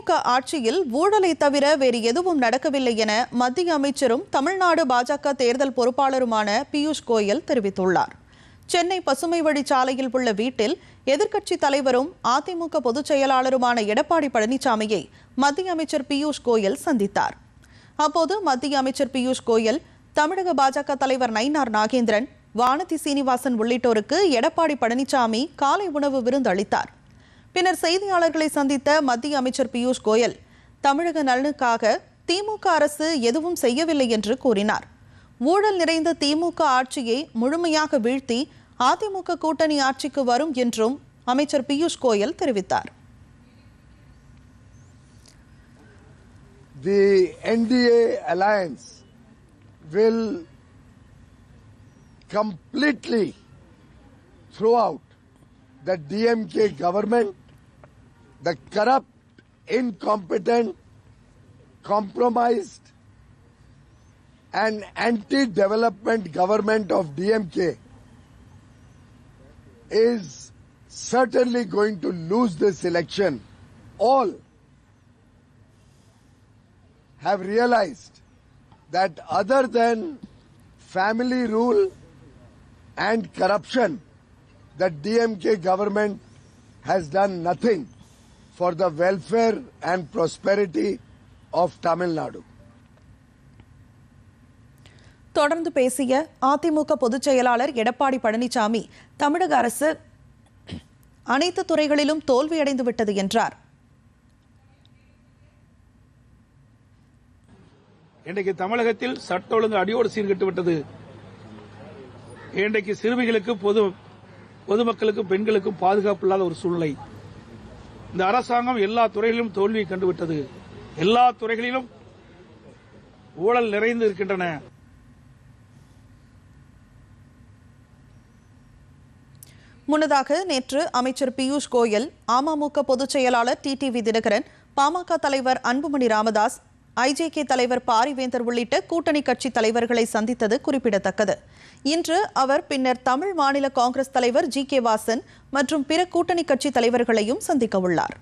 திமுக ஆட்சியில் ஊழலை தவிர வேறு எதுவும் நடக்கவில்லை என மத்திய அமைச்சரும் தமிழ்நாடு பாஜக தேர்தல் பொறுப்பாளருமான பியூஷ் கோயல் தெரிவித்துள்ளார். சென்னை பசுமை வழிச்சாலையில் உள்ள வீட்டில் எதிர்க்கட்சித் தலைவரும் அதிமுக பொதுச் செயலாளருமான எடப்பாடி பழனிசாமியை மத்திய அமைச்சர் பியூஷ் கோயல் சந்தித்தார். அப்போது மத்திய அமைச்சர் பியூஷ் கோயல் தமிழக பாஜக தலைவர் நயினார் நாகேந்திரன், வானதி சீனிவாசன் உள்ளிட்டோருக்கு எடப்பாடி பழனிசாமி காலை உணவு விருந்து அளித்தார். பின்னர் செய்தியாளர்களை சந்தித்த மத்திய அமைச்சர் பியூஷ் கோயல் தமிழக நலனுக்காக திமுக அரசு எதுவும் செய்யவில்லை என்று கூறினார். ஊழல் நிறைந்த திமுக ஆட்சியை முழுமையாக வீழ்த்தி அதிமுக கூட்டணி ஆட்சிக்கு வரும் என்றும் அமைச்சர் பியூஷ் கோயல் தெரிவித்தார். The NDA alliance will completely throw out the DMK government, the corrupt, incompetent, compromised and anti-development government of DMK is certainly going to lose this election. All have realized that other than family rule and corruption, the DMK government has done nothing for the welfare and prosperity of Tamil Nadu. தொடர்ந்து பேசிய அதிமுக பொதுச் செயலாளர் எடப்பாடி பழனிசாமி, தமிழக அரசு அனைத்து துறைகளிலும் தோல்வியடைந்து விட்டது என்றார். இன்றைக்கு தமிழகத்தில் சட்ட ஒழுங்கு அடியோடு சீர்கெட்டு விட்டது. இன்றைக்கு சிறுமிகளுக்கு பொதுமக்களுக்கு பெண்களுக்கும் பாதுகாப்பு இல்லாத ஒரு சூழ்நிலை. இந்த அரசாங்கம் எல்லா துறைகளிலும் தோல்வியை கண்டுவிட்டது. எல்லா துறைகளிலும் ஊழல் நிறைந்து இருக்கின்றன. முன்னதாக நேற்று அமைச்சர் பியூஷ் கோயல், அமமுக பொதுச் செயலாளர் டிடிவி தினகரன், பாமக தலைவர் அன்புமணி ராமதாஸ், ஐஜேகே தலைவர் பாரிவேந்தர் உள்ளிட்ட கூட்டணி கட்சி தலைவர்களை சந்தித்தது குறிப்பிடத்தக்கது. இன்று அவர் பின்னர் தமிழ் மாநில காங்கிரஸ் தலைவர் ஜி.கே. வாசன் மற்றும் பிற கூட்டணி கட்சி தலைவர்களையும் சந்திக்க உள்ளார்.